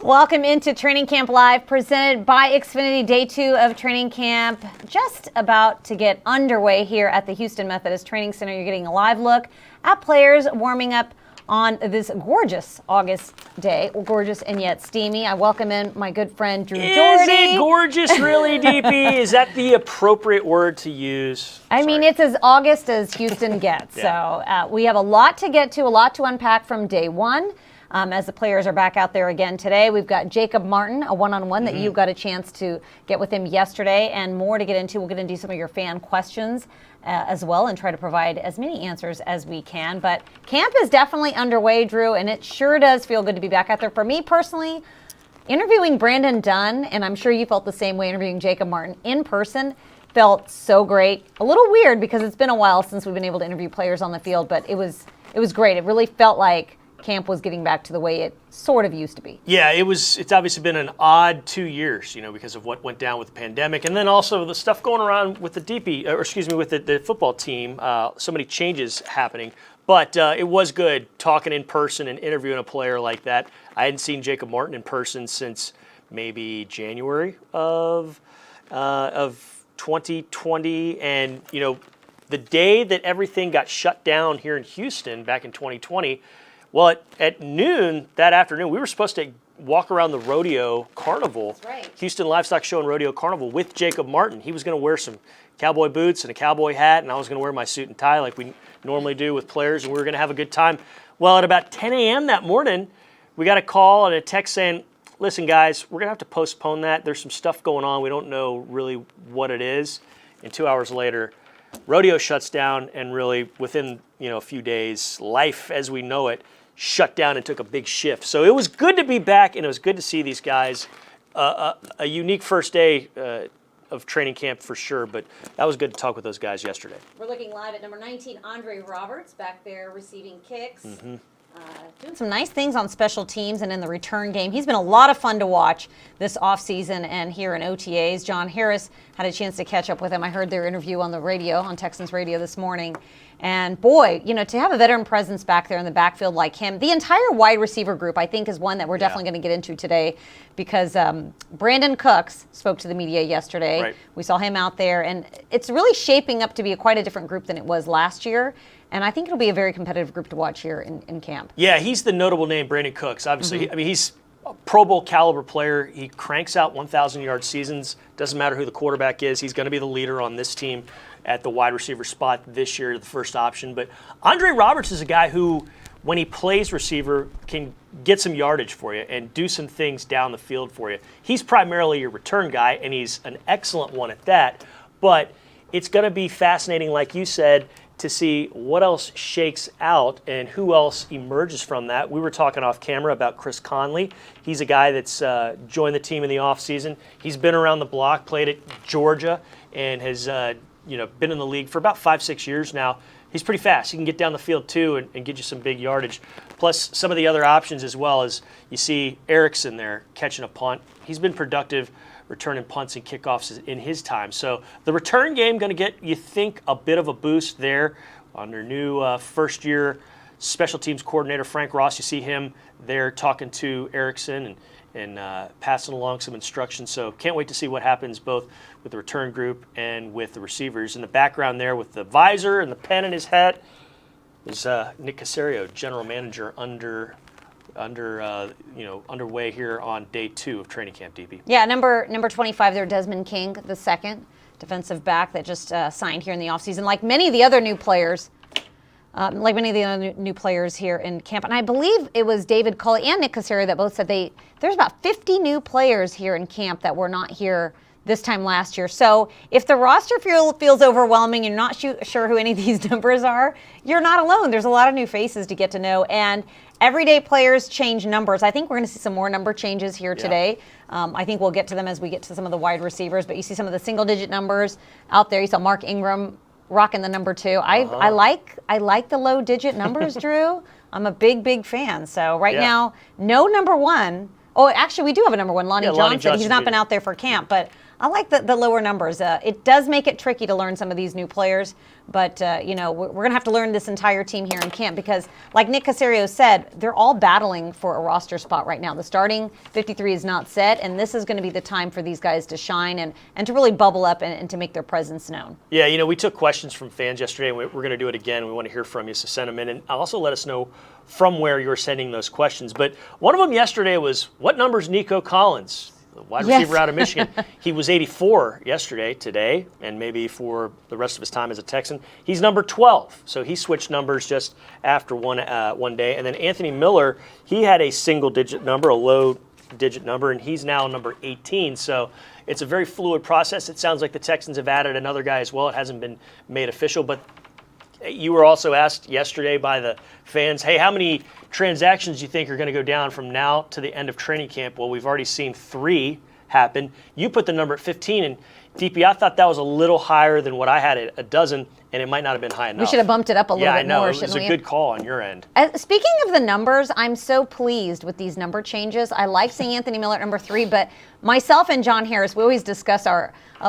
Welcome into Training Camp Live, presented by Xfinity. Day 2 of training camp just about to get underway here at the Houston Methodist Training Center. You're getting a live look at players warming up on this gorgeous August day. Gorgeous and yet steamy. I welcome in my good friend Drew Doherty. Is it gorgeous, really, DP? Is that the appropriate word to use? I mean, it's as August as Houston gets. Yeah. So we have a lot to get to, a lot to unpack from day one. As the players are back out there again today. We've got Jacob Martin, a one-on-one that you got a chance to get with him yesterday, and more to get into. We'll get into some of your fan questions as well and try to provide as many answers as we can. But camp is definitely underway, Drew, and it sure does feel good to be back out there. For me personally, interviewing Brandon Dunn, and I'm sure you felt the same way interviewing Jacob Martin in person, felt so great. A little weird because it's been a while since we've been able to interview players on the field, but it was great. It really felt like camp was getting back to the way it sort of used to be. Yeah, it's obviously been an odd 2 years, because of what went down with the pandemic, and then also the stuff going around with the football team. So many changes happening, but it was good talking in person and interviewing a player like that. I hadn't seen Jacob Martin in person since maybe January of 2020, and the day that everything got shut down here in Houston back in 2020. Well, at noon that afternoon, we were supposed to walk around the rodeo carnival, That's right. Houston Livestock Show and Rodeo Carnival with Jacob Martin. He was going to wear some cowboy boots and a cowboy hat, and I was going to wear my suit and tie like we normally do with players, and we were going to have a good time. Well, at about 10 a.m. that morning, we got a call and a text saying, listen, guys, we're going to have to postpone that. There's some stuff going on. We don't know really what it is. And 2 hours later, rodeo shuts down, and really within a few days, life as we know it shut down and took a big shift. So it was good to be back, and it was good to see these guys. A unique first day of training camp for sure, but that was good to talk with those guys yesterday. We're looking live at number 19, Andre Roberts, back there receiving kicks. Doing some nice things on special teams and in the return game. He's been a lot of fun to watch this offseason and here in OTAs. John Harris had a chance to catch up with him. I heard their interview on the radio, on Texans radio this morning. And boy, to have a veteran presence back there in the backfield like him, the entire wide receiver group, I think, is one that we're definitely going to get into today because Brandon Cooks spoke to the media yesterday. Right. We saw him out there, and it's really shaping up to be quite a different group than it was last year. And I think it'll be a very competitive group to watch here in camp. Yeah, he's the notable name, Brandon Cooks. Obviously, he's a Pro Bowl caliber player. He cranks out 1,000-yard seasons. Doesn't matter who the quarterback is. He's going to be the leader on this team at the wide receiver spot this year, the first option. But Andre Roberts is a guy who, when he plays receiver, can get some yardage for you and do some things down the field for you. He's primarily your return guy, and he's an excellent one at that. But it's going to be fascinating, like you said, to see what else shakes out and who else emerges from that. We were talking off camera about Chris Conley. He's a guy that's joined the team in the offseason. He's been around the block, played at Georgia, and has been in the league for about 5-6 years now. He's pretty fast. He can get down the field too and get you some big yardage. Plus some of the other options as well, as you see Erickson there catching a punt. He's been productive returning punts and kickoffs in his time. So the return game going to get, you think, a bit of a boost there under new first-year special teams coordinator Frank Ross. You see him there talking to Erickson and passing along some instructions. So can't wait to see what happens both with the return group and with the receivers. In the background there with the visor and the pen in his hat is Nick Caserio, general manager underway here on day 2 of training camp, DB. Yeah, number 25 there, Desmond King, the second defensive back that just signed here in the offseason. Like many of the other new players, here in camp. And I believe it was David Culley and Nick Caserio that both said there's about 50 new players here in camp that were not here this time last year. So if the roster feels overwhelming, you're not sure who any of these numbers are, you're not alone. There's a lot of new faces to get to know. And everyday players change numbers. I think we're going to see some more number changes here today. I think we'll get to them as we get to some of the wide receivers. But you see some of the single-digit numbers out there. You saw Mark Ingram rocking the number 2. I like the low-digit numbers, Drew. I'm a big fan. So now, no number 1. Oh, actually, we do have a number 1, Lonnie Johnson. He's not been out there for camp, but I like the lower numbers. It does make it tricky to learn some of these new players, But, we're going to have to learn this entire team here in camp because, like Nick Caserio said, they're all battling for a roster spot right now. The starting 53 is not set, and this is going to be the time for these guys to shine and to really bubble up and to make their presence known. Yeah, we took questions from fans yesterday, and we're going to do it again. We want to hear from you, so send them in. And also let us know from where you're sending those questions. But one of them yesterday was, what number is Nico Collins, the wide receiver out of Michigan? He was 84 yesterday, today, and maybe for the rest of his time as a Texan. He's number 12, so he switched numbers just after one day. And then Anthony Miller, he had a single-digit number, a low-digit number, and he's now number 18. So it's a very fluid process. It sounds like the Texans have added another guy as well. It hasn't been made official, but you were also asked yesterday by the fans, hey, how many transactions do you think are going to go down from now to the end of training camp? Well, we've already seen 3 happen. You put the number at 15, and DP, I thought that was a little higher than what I had at a dozen, and it might not have been high enough. We should have bumped it up a little bit more, Yeah, I know. It shouldn't was a we? good call on your end. Speaking of the numbers, I'm so pleased with these number changes. I like seeing Anthony Miller at number 3, but myself and John Harris, we always discuss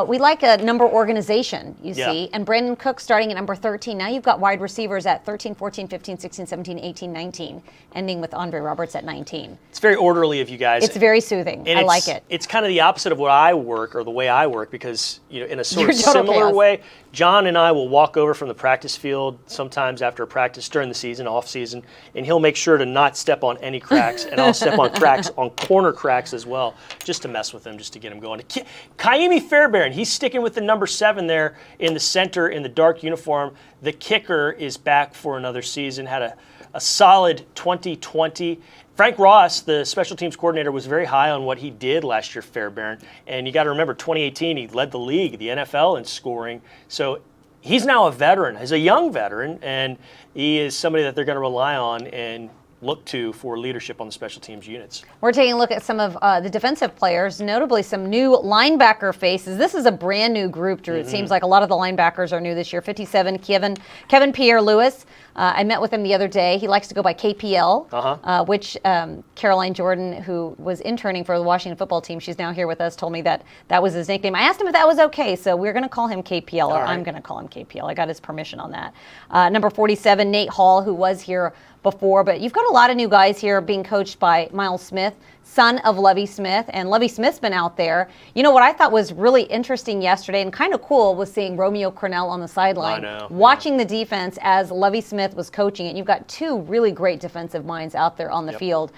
we like a number organization, you see, and Brandon Cook starting at number 13. Now you've got wide receivers at 13, 14, 15, 16, 17, 18, 19, ending with Andre Roberts at 19. It's very orderly of you guys. It's very soothing. And I like it. It's kind of the opposite of what I work, or the way I work, because in a sort of You're total similar chaos. way, John and I will walk over from the practice field sometimes after a practice during the season, off season, and he'll make sure to not step on any cracks, and I'll step on cracks, on corner cracks as well, just to mess with him, just to get him going. Kaimi Fairbairn, he's sticking with the number 7 there in the center in the dark uniform. The kicker is back for another season, had a solid 2020. Frank Ross, the special teams coordinator, was very high on what he did last year, Fairbairn. And you got to remember, 2018, he led the league, the NFL, in scoring. So he's now a veteran. He's a young veteran, and he is somebody that they're going to rely on and look to for leadership on the special teams units. We're taking a look at some of the defensive players, notably some new linebacker faces. This is a brand new group, Drew. It seems like a lot of the linebackers are new this year. 57, Kevin Pierre-Louis. I met with him the other day. He likes to go by KPL, which Caroline Jordan, who was interning for the Washington football team, she's now here with us, told me that was his nickname. I asked him if that was okay, so we're going to call him KPL, or I'm going to call him KPL. I got his permission on that. Number 47, Nate Hall, who was here before, but you've got a lot of new guys here being coached by Miles Smith, son of Lovie Smith, and Lovie Smith's been out there. What I thought was really interesting yesterday and kind of cool was seeing Romeo Crennel on the sideline, watching the defense as Lovie Smith was coaching it. You've got 2 really great defensive minds out there on the field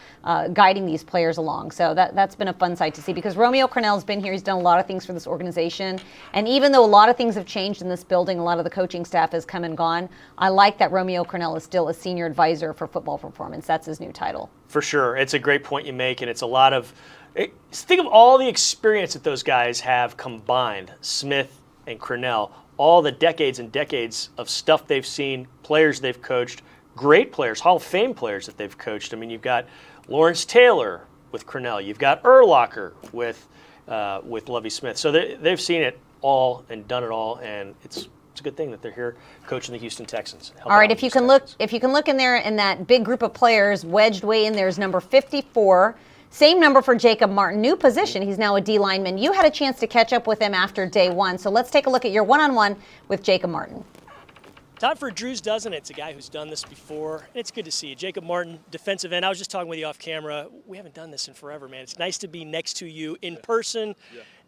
guiding these players along. So that's been a fun sight to see because Romeo Crennel's been here. He's done a lot of things for this organization. And even though a lot of things have changed in this building, a lot of the coaching staff has come and gone, I like that Romeo Crennel is still a senior advisor for football performance. That's his new title. For sure. It's a great point you make, and it's a lot of think of all the experience that those guys have combined, Smith and Crennel, all the decades and decades of stuff they've seen, players they've coached, great players, Hall of Fame players that they've coached. I mean, you've got Lawrence Taylor with Crennel, you've got Urlacher with Lovie Smith. So they've seen it all and done it all, and it's a good thing that they're here coaching the Houston Texans. All right, if you can look in there in that big group of players, wedged way in there is number 54. Same number for Jacob Martin, new position. He's now a D lineman. You had a chance to catch up with him after day 1. So let's take a look at your one-on-one with Jacob Martin. Time for Drew's Dozen. It's a guy who's done this before, and it's good to see you. Jacob Martin, defensive end. I was just talking with you off camera. We haven't done this in forever, man. It's nice to be next to you in person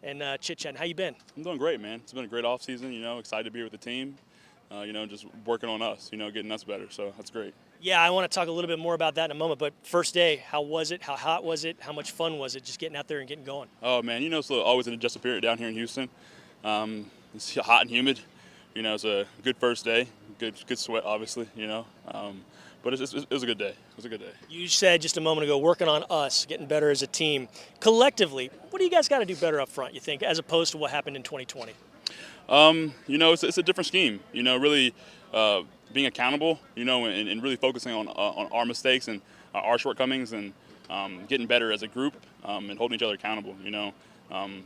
and chit-chatting. How you been? I'm doing great, man. It's been a great offseason, excited to be with the team, just working on us, getting us better. So that's great. Yeah, I want to talk a little bit more about that in a moment, but first day, how was it? How hot was it? How much fun was it just getting out there and getting going? Oh, man, it's always an adjustment period down here in Houston. It's hot and humid. It's a good first day, good sweat, obviously, but it was a good day. It was a good day. You said just a moment ago, working on us, getting better as a team. Collectively, what do you guys got to do better up front, you think, as opposed to what happened in 2020? It's a different scheme, really being accountable, and really focusing on our mistakes and our shortcomings and getting better as a group and holding each other accountable,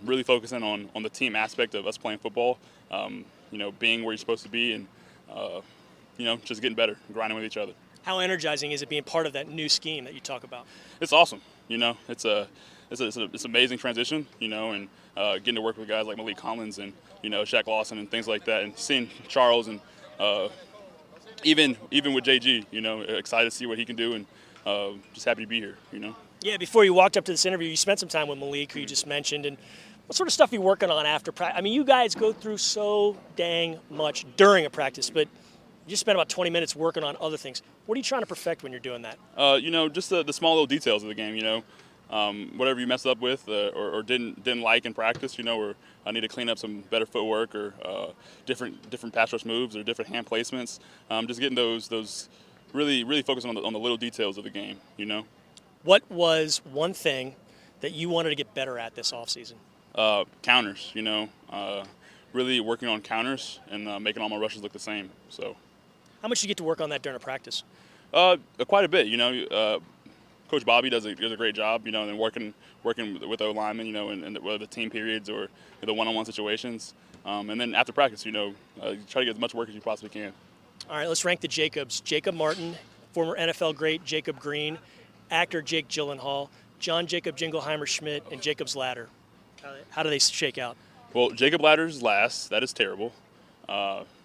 really focusing on the team aspect of us playing football, being where you're supposed to be and, just getting better, grinding with each other. How energizing is it being part of that new scheme that you talk about? It's awesome. It's an amazing transition, and getting to work with guys like Malik Collins and, Shaq Lawson and things like that, and seeing Charles and Even with JG, excited to see what he can do, and just happy to be here. Yeah, before you walked up to this interview, you spent some time with Malik, who you just mentioned, and what sort of stuff are you working on after practice? I mean, you guys go through so dang much during a practice, but you just spent about 20 minutes working on other things. What are you trying to perfect when you're doing that? Just the small little details of the game. Whatever you messed up with or didn't like in practice, or I need to clean up some better footwork or different pass rush moves or different hand placements. Just getting those really focusing on the little details of the game. What was one thing that you wanted to get better at this offseason? Counters. Really working on counters and making all my rushes look the same. So, how much did you get to work on that during a practice? Quite a bit. Coach Bobby does a great job, and then working with the linemen, in whether the team periods or the one-on-one situations. And then after practice, you try to get as much work as you possibly can. All right, let's rank the Jacobs. Jacob Martin, former NFL great Jacob Green, actor Jake Gyllenhaal, John Jacob Jingleheimer Schmidt, and Jacob's Ladder. How do they shake out? Well, Jacob Ladder's last. That is terrible.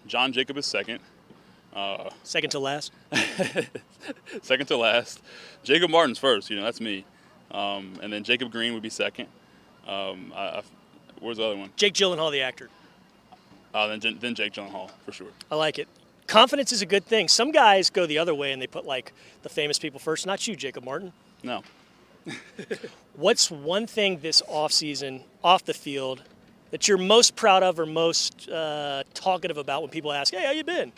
John Jacob is second. Second to last? Second to last. Jacob Martin's first, that's me. And then Jacob Green would be second. Where's the other one? Jake Gyllenhaal, the actor. Then Jake Gyllenhaal, for sure. I like it. Confidence is a good thing. Some guys go the other way and they put, the famous people first. Not you, Jacob Martin. No. What's one thing this offseason, off the field, that you're most proud of or most talkative about when people ask, hey, how you been?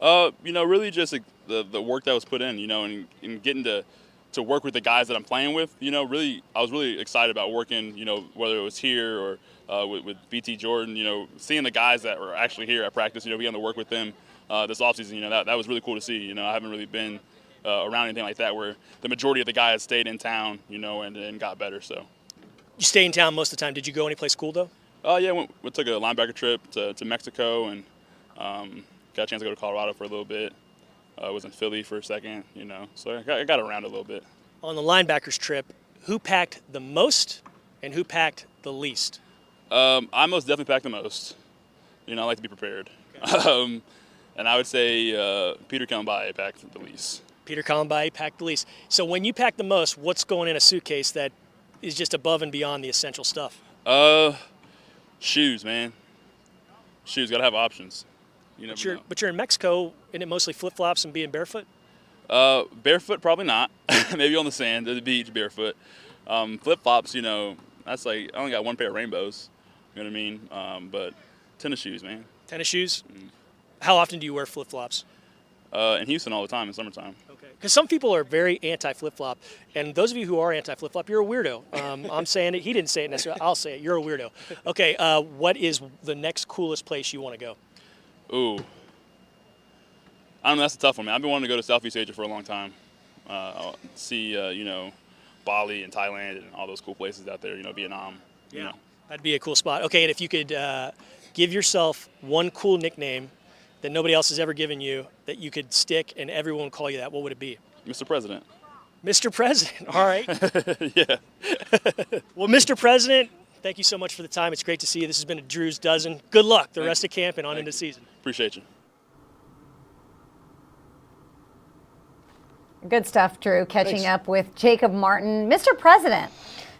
Really just the work that was put in, and getting to work with the guys that I'm playing with, really, I was really excited about working, whether it was here or with BT Jordan, seeing the guys that were actually here at practice, being able to work with them this offseason, that was really cool to see. I haven't really been around anything like that where the majority of the guys stayed in town, and got better. So you stay in town most of the time. Did you go anyplace cool, though? Yeah, we took a linebacker trip to Mexico and got a chance to go to Colorado for a little bit. Was in Philly for a second, so I got around a little bit. On the linebackers trip, who packed the most and who packed the least? I most definitely packed the most. I like to be prepared. Okay. And I would say Peter Kalambaye packed the least. Peter Kalambaye packed the least. So when you pack the most, what's going in a suitcase that is just above and beyond the essential stuff? Shoes, man. Shoes, got to have options. But you're in Mexico, isn't it mostly flip-flops and being barefoot? Barefoot, probably not. Maybe on the sand, at the beach, barefoot. Flip-flops, that's I only got one pair of rainbows. You know what I mean? But tennis shoes, man. Tennis shoes? Mm. How often do you wear flip-flops? In Houston all the time in summertime. Okay. Because some people are very anti-flip-flop, and those of you who are anti-flip-flop, you're a weirdo. I'm saying it. He didn't say it necessarily. I'll say it. You're a weirdo. Okay. What is the next coolest place you want to go? Ooh. I don't know. That's a tough one, man. I've been wanting to go to Southeast Asia for a long time. See, Bali and Thailand and all those cool places out there. Vietnam. Yeah. That'd be a cool spot. Okay. And if you could give yourself one cool nickname that nobody else has ever given you that you could stick and everyone would call you that, what would it be? Mr. President. Mr. President. All right. Yeah. Well, Mr. President, thank you so much for the time. It's great to see you. This has been a Drew's Dozen. Good luck the rest of camp and on into the season. Appreciate you. Good stuff, Drew. Catching up with Jacob Martin, Mr. President.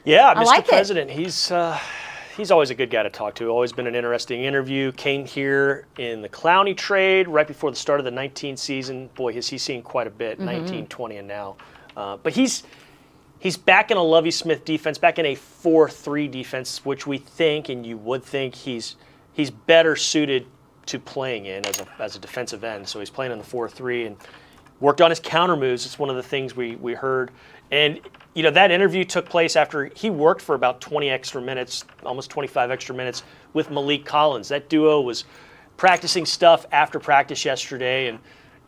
Yeah, I Mr. like President. He's always a good guy to talk to. Always been an interesting interview. Came here in the Clowney trade right before the start of the 19 season. Boy, has he seen quite a bit, 19, 20, and now. But he's back in a Lovie Smith defense, back in a 4-3 defense, which we think, and you would think, he's better suited to playing in as a defensive end. So he's playing in the 4-3 and worked on his counter moves. It's one of the things we heard. And, that interview took place after he worked for about 20 extra minutes, almost 25 extra minutes with Malik Collins. That duo was practicing stuff after practice yesterday. And,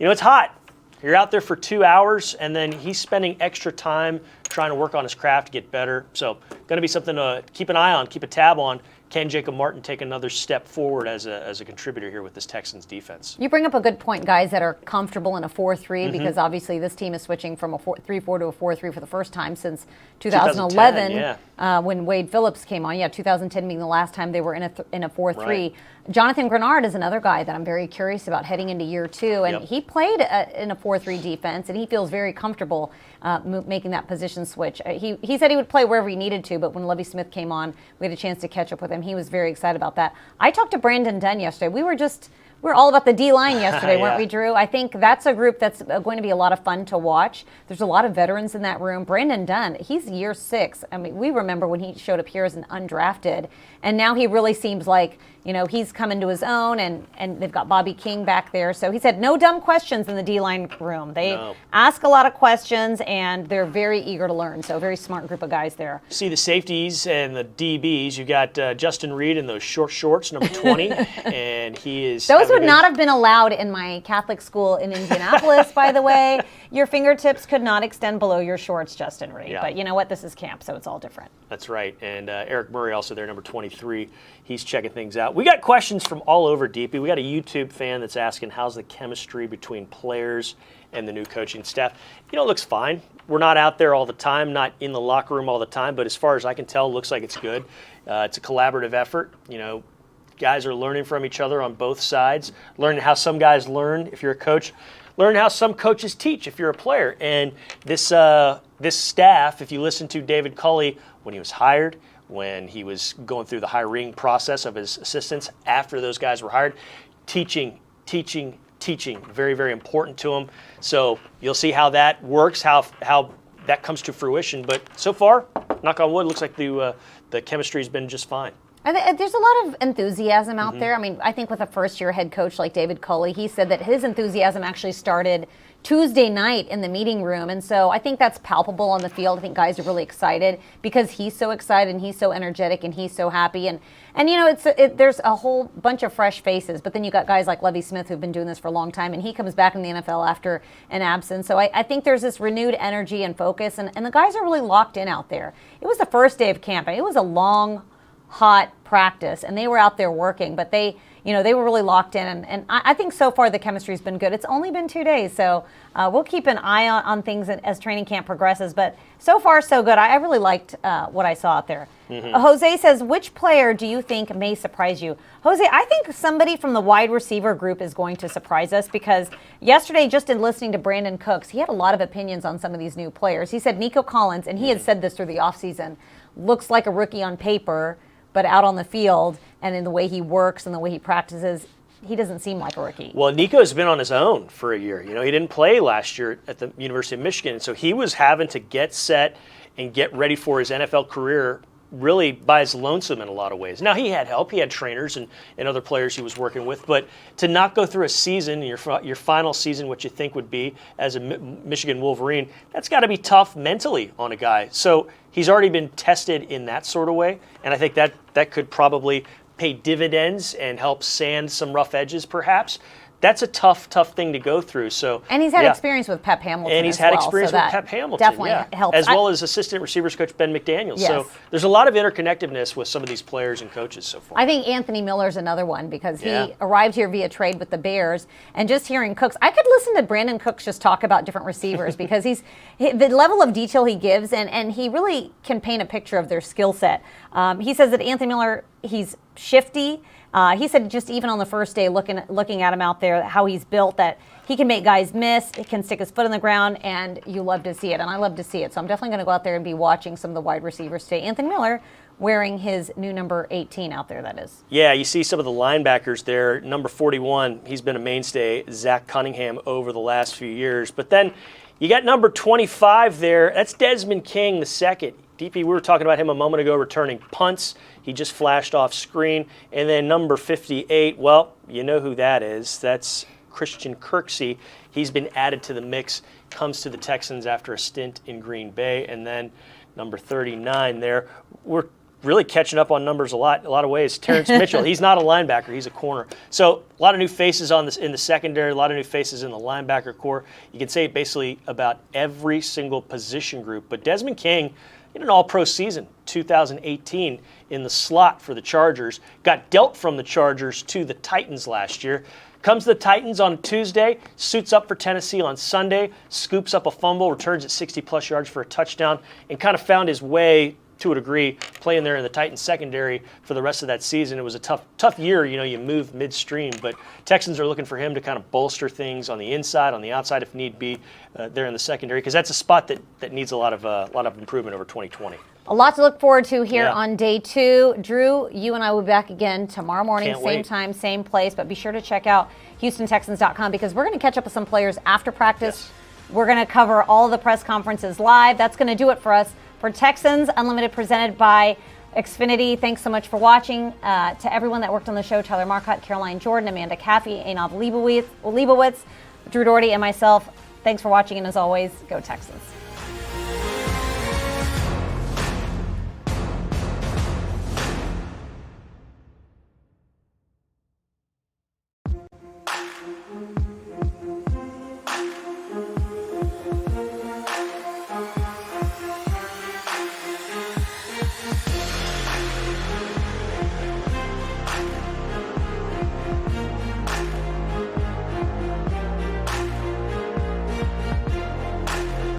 it's hot. You're out there for 2 hours, and then he's spending extra time trying to work on his craft to get better. So going to be something to keep an eye on, keep a tab on can Jacob Martin take another step forward as a contributor here with this Texans defense? You bring up a good point, guys that are comfortable in a 4-3, because obviously this team is switching from a 3-4 to a 4-3 for the first time since 2011, when Wade Phillips came on. 2010 being the last time they were in a 4-3. Right. Jonathan Grenard is another guy that I'm very curious about heading into year 2, and he played in a 4-3 defense, and he feels very comfortable making that position switch. He said he would play wherever he needed to, but when Lovie Smith came on, we had a chance to catch up with him. He was very excited about that. I talked to Brandon Dunn yesterday. We were all about the D-line yesterday, weren't we, Drew? I think that's a group that's going to be a lot of fun to watch. There's a lot of veterans in that room. Brandon Dunn, he's year 6. I mean, we remember when he showed up here as an undrafted, and now he really seems like, he's coming to his own, and they've got Bobby King back there. So he said no dumb questions in the D-line room. They ask a lot of questions, and they're very eager to learn. So a very smart group of guys there. See the safeties and the DBs. You got Justin Reed in those short shorts, number 20, and he is... Those would not have been allowed in my Catholic school in Indianapolis, by the way. Your fingertips could not extend below your shorts, Justin Reed. Yeah. But you know what? This is camp, so it's all different. That's right. And Eric Murray also there, number 23. He's checking things out. We got questions from all over, DP. We got a YouTube fan that's asking, how's the chemistry between players and the new coaching staff? It looks fine. We're not out there all the time, not in the locker room all the time, but as far as I can tell, it looks like it's good. It's a collaborative effort. Guys are learning from each other on both sides, learning how some guys learn if you're a coach, learning how some coaches teach if you're a player. And this staff, if you listen to David Culley when he was hired, when he was going through the hiring process of his assistants, after those guys were hired, teaching, very, very important to him. So you'll see how that works, how that comes to fruition. But so far, knock on wood, looks like the chemistry's been just fine. There's a lot of enthusiasm out there. I mean, I think with a first-year head coach like David Culley, he said that his enthusiasm actually started Tuesday night in the meeting room. And so I think that's palpable on the field. I think guys are really excited because he's so excited and he's so energetic and he's so happy. And there's a whole bunch of fresh faces. But then you got guys like Lovie Smith who've been doing this for a long time, and he comes back in the NFL after an absence. So I think there's this renewed energy and focus, and the guys are really locked in out there. It was the first day of camp. It was a long, hot practice, and they were out there working, but they were really locked in, and I think so far the chemistry's been good. It's only been 2 days, so we'll keep an eye on things as training camp progresses, but so far so good. I really liked what I saw out there. Jose says, which player do you think may surprise you? Jose, I think somebody from the wide receiver group is going to surprise us, because yesterday, just in listening to Brandon Cooks, he had a lot of opinions on some of these new players. He said Nico Collins, and he had said this through the offseason, looks like a rookie on paper, but out on the field and in the way he works and the way he practices, he doesn't seem like a rookie. Well, Nico's been on his own for a year. He didn't play last year at the University of Michigan, and so he was having to get set and get ready for his NFL career really by his lonesome in a lot of ways. Now, he had help. He had trainers and other players he was working with, but to not go through a season, your final season, what you think would be as a Michigan Wolverine, that's got to be tough mentally on a guy. So he's already been tested in that sort of way, and I think that could probably pay dividends and help sand some rough edges perhaps. That's a tough thing to go through. So, and he's had experience with Pep Hamilton. And he's had experience with Pep Hamilton. Definitely helps. As well as assistant receivers coach Ben McDaniel. Yes. So there's a lot of interconnectedness with some of these players and coaches so far. I think Anthony Miller's another one, because he arrived here via trade with the Bears. And just hearing Cooks, I could listen to Brandon Cooks just talk about different receivers because the level of detail he gives, and he really can paint a picture of their skill set. He says that Anthony Miller, he's shifty. He said just even on the first day, looking at him out there, how he's built, that he can make guys miss, he can stick his foot on the ground, and you love to see it, and I love to see it. So I'm definitely going to go out there and be watching some of the wide receivers today. Anthony Miller wearing his new number 18 out there, that is. Yeah, you see some of the linebackers there. Number 41, he's been a mainstay, Zach Cunningham, over the last few years. But then you got number 25 there. That's Desmond King, the second. DP, we were talking about him a moment ago, returning punts. He just flashed off screen. And then number 58, well, you know who that is. That's Christian Kirksey. He's been added to the mix, comes to the Texans after a stint in Green Bay. And then number 39 there. We're really catching up on numbers a lot of ways. Terrence Mitchell, he's not a linebacker, he's a corner. So a lot of new faces in the secondary, a lot of new faces in the linebacker core. You can say basically about every single position group. But Desmond King, in an all-pro season, 2018, in the slot for the Chargers. Got dealt from the Chargers to the Titans last year. Comes to the Titans on Tuesday, suits up for Tennessee on Sunday, scoops up a fumble, returns at 60-plus yards for a touchdown, and kind of found his way, to a degree, playing there in the Titans secondary for the rest of that season. It was a tough year. You move midstream, but Texans are looking for him to kind of bolster things on the inside, on the outside if need be, there in the secondary, because that's a spot that needs a lot of improvement over 2020. A lot to look forward to here on day 2. Drew, you and I will be back again tomorrow morning, same time, same place. But be sure to check out HoustonTexans.com because we're going to catch up with some players after practice. Yes. We're going to cover all the press conferences live. That's going to do it for us. For Texans Unlimited, presented by Xfinity. Thanks so much for watching. To everyone that worked on the show, Tyler Marcotte, Caroline Jordan, Amanda Caffey, Einav Leibowitz, Drew Doherty, and myself, thanks for watching. And as always, go Texans.